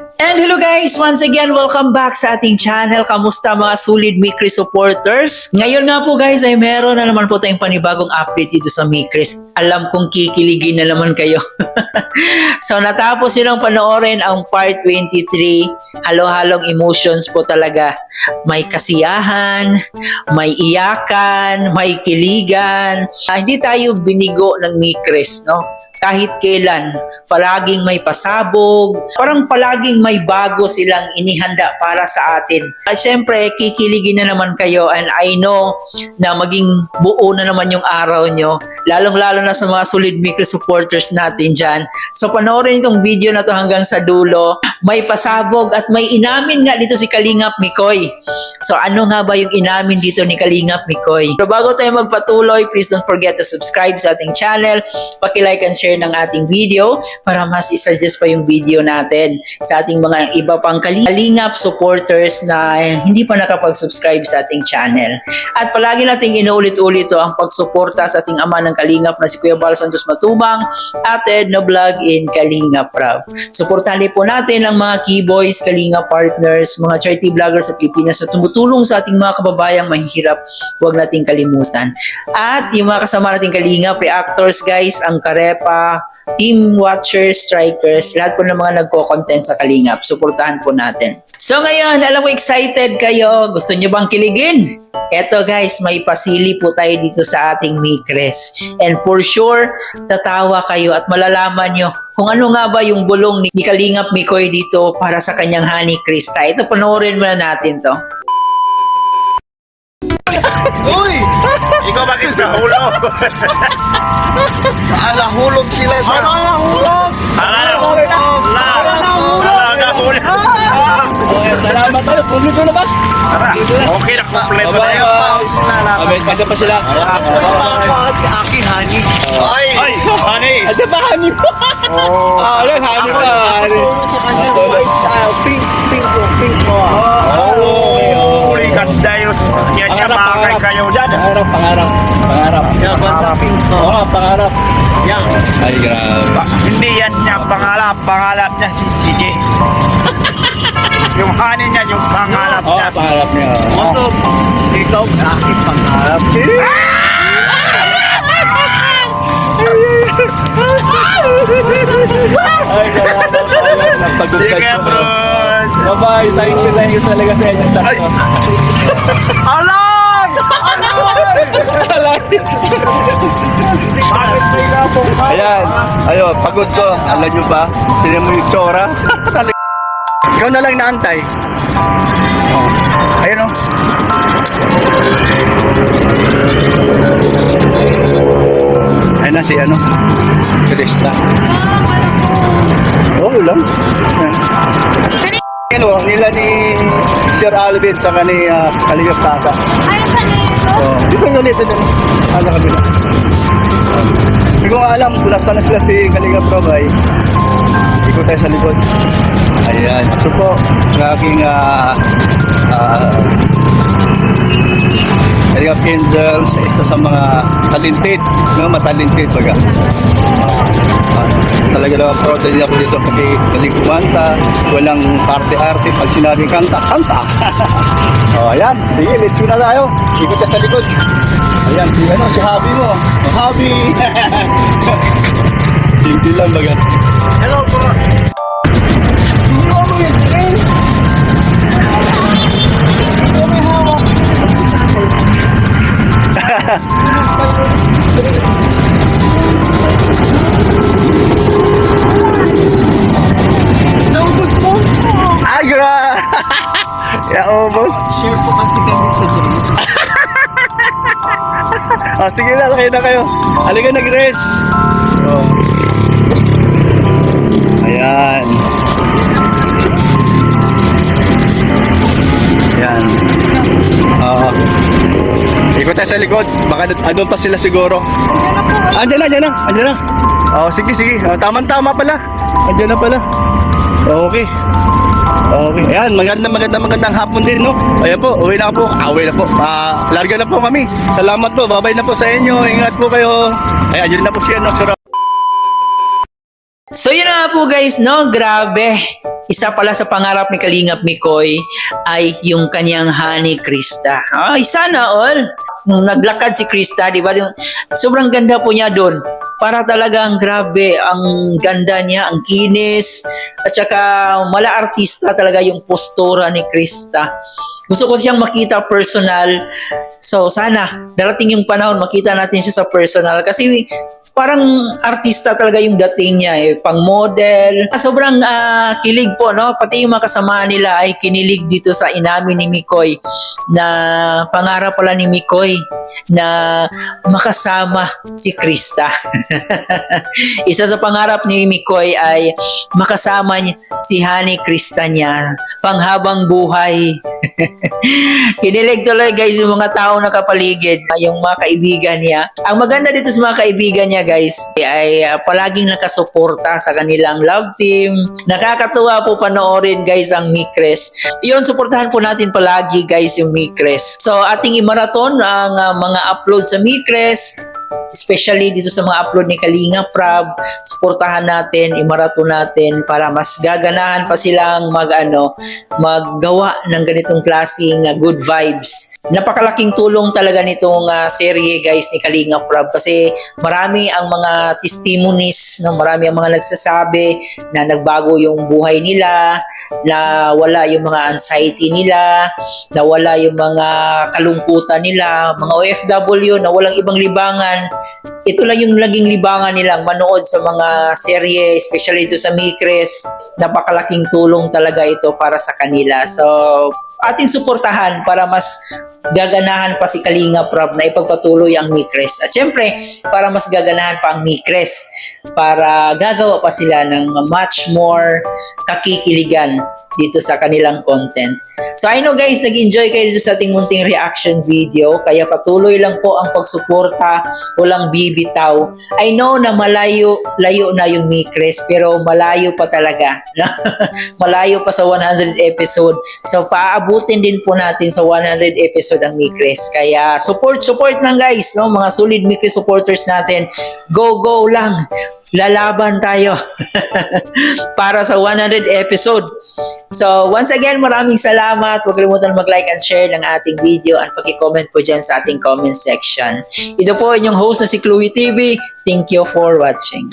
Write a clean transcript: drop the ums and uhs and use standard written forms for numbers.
And hello guys! Once again, welcome back sa ating channel. Kamusta mga solid Mikris supporters? Ngayon nga po guys ay meron na naman po tayong panibagong update dito sa Mikris. Alam kong kikiligin na naman kayo. So natapos silang panoorin ang part 23. Halo-halong emotions po talaga. May kasiyahan, may iyakan, may kiligan. Hindi tayo binigo ng Mikris, no? Kahit kailan, palaging may pasabog, parang palaging may bago silang inihanda para sa atin. At syempre, kikiligin na naman kayo and I know na maging buo na naman yung araw nyo, lalong-lalo na sa mga solid Mikris supporters natin dyan. So panoorin itong video na to hanggang sa dulo. May pasabog at may inamin nga dito si Kalingap Mikoy. So ano nga ba yung inamin dito ni Kalingap Mikoy? Pero bago tayo magpatuloy, please don't forget to subscribe sa ating channel, paki-like and share ng ating video para mas isuggest pa yung video natin sa ating mga iba pang Kalingap supporters na hindi pa nakapag-subscribe sa ating channel. At palagi nating inuulit-ulit ang pagsuporta sa ating ama ng Kalingap na si Kuya Bal Santos Matubang at Edno Vlog in Kalingap Rab. Suportahan po natin ang mga keyboys, Kalingap partners, mga charity vloggers sa Pilipinas na tumutulong sa ating mga kababayang mahihirap. Huwag nating kalimutan. At yung mga kasama nating Kalingap reactors guys, ang Karepa, team watchers, strikers, lahat po ng mga nagko-content sa Kalingap. Suportahan po natin. So ngayon, alam mo excited kayo. Gusto nyo bang kiligin? Eto guys, may pasili po tayo dito sa ating Mikris. And for sure, tatawa kayo at malalaman nyo kung ano nga ba yung bulong ni Kalingap Mikoy dito para sa kanyang honey Krista. Ito, panoorin muna natin to. Uy! Ikaw bakit nahulog? Nahulog sila sa... Ano nahulog? Nahulog! Nahulog! Salamat tayo, kompleto na ba? Okay na, kompleto na yun. Abay, kanda pa sila. Aki, honey. Ay! Honey! Ano ba, honey pa? Alam, honey pa, honey. Pink mo. Uli, ganda yung sasakyan niya. Bakay kayo dyan. Pangarap. Yan, banda pink mo. Oo, pangarap. Yan. Ay, grabe. Hindi yan niya pangalap. Pangalap niya si CJ. Yung honey niya, yung pangalap Oo, niya. pangarap niya. Ikaw, aking pangalap. Ay, grabe. Napagod ka. Sige, bro. Bye-bye. Thank you talaga sa inyo. Alam! Ayan. Ayo, pagod ko. Alam nyo ba? Sino mo yung tsura? Ikaw na lang naantay. Ayun o. Ayun na si ano? Si Desta. Oo lang. Ano, nila ni Sir Alvin sa ni Kalingap Tata. Ay, saan na yun? Oh, dito na dito. Ano kabila? Hindi ko nga alam kung nasaan na sila si Kalingap Robay. Ikot tayo sa likod. Ayan. Ito po, ang aking Kalingap Angels, isa sa mga talented, matalented baga. Talaga naman proud din ako dito kasi galing kumanta, walang parte-arte, pag sinabing kanta, kanta. O ayan, sige, let's go na tayo. Ikot ka sa likod. Ayan, si ano, si Habi mo. Si Habi. Simple lang baga. Hello, bro. Agra! Ya, almost. Share po kasi kami sa drinks. Oh, sige na, sakay na kayo. Halika, nag-rest. Oh. Ayan. Ayan. Oo. Ikot tayo sa likod. Baka andun pa sila siguro. Diyan na po. Andyan na. Oh, sige. Oh, tama pala. Andyan na pala. Okay. Ayan, magandang hapon din, no? Ayan po, uwi na po. Uwi na po. Larga na po kami. Salamat po. Babay na po sa inyo. Ingat po kayo. Ayan, andyan na po siya, no? So yun na nga po guys, no? Grabe. Isa pala sa pangarap ni Kalingap Mikoy ay yung kanyang honey Krista. Ay, sana all. Nung naglakad si Krista, di ba? Sobrang ganda po niya doon. Para talagang grabe, ang ganda niya, ang kinis, at saka mala artista talaga yung postura ni Krista. Gusto ko siyang makita personal. So sana, darating yung panahon, makita natin siya sa personal. Kasi parang artista talaga yung dating niya pang model. Sobrang kilig po, no? Pati yung mga kasama nila ay kinilig dito sa inamin ni Mikoy na pangarap pala ni Mikoy na makasama si Krista. Isa sa pangarap ni Mikoy ay makasama niya si Honey Krista niya panghabang buhay. Kinilig tuloy guys yung mga tao na kapaligid, yung mga kaibigan niya. Ang maganda dito sa mga kaibigan niya guys ay palaging nakasuporta sa kanilang love team. Nakakatuwa po panoorin guys ang Micres. Iyon, suportahan po natin palagi guys yung Micres. So ating i-marathon ang mga upload sa Micres, especially dito sa mga upload ni Kalinga Prab. Suportahan natin, i-marathon natin para mas gaganahan pa silang maggawa ng ganitong klaseng good vibes. Napakalaking tulong talaga nitong serye guys ni Kalinga Prab kasi marami ang mga testimonies, no? Marami ang mga nagsasabi na nagbago yung buhay nila, na wala yung mga anxiety nila, na wala yung mga kalungkutan nila, mga OFW na walang ibang libangan. Ito lang yung naging libangan nilang manood sa mga serye, especially ito sa Micres. Napakalaking tulong talaga ito para sa kanila. So, ating suportahan para mas gaganahan pa si Kalinga Prab na ipagpatuloy ang Micres. At syempre, para mas gaganahan pa ang Micres, para gagawa pa sila ng much more kakikiligan dito sa kanilang content. So I know guys, nag-enjoy kayo dito sa ating munting reaction video, kaya patuloy lang po ang pagsuporta, walang bibitaw. I know na layo na yung Micres, pero malayo pa talaga. Malayo pa sa 100 episode. So paabutin din po natin sa 100 episode ang Micres. Kaya support lang guys, no? Mga solid Micres supporters natin. Go lang. Lalaban tayo para sa 100 episode. So, once again, maraming salamat. Huwag kalimutan mag-like and share ng ating video at pag-comment po dyan sa ating comment section. Ito po inyong host na si Chloe TV. Thank you for watching.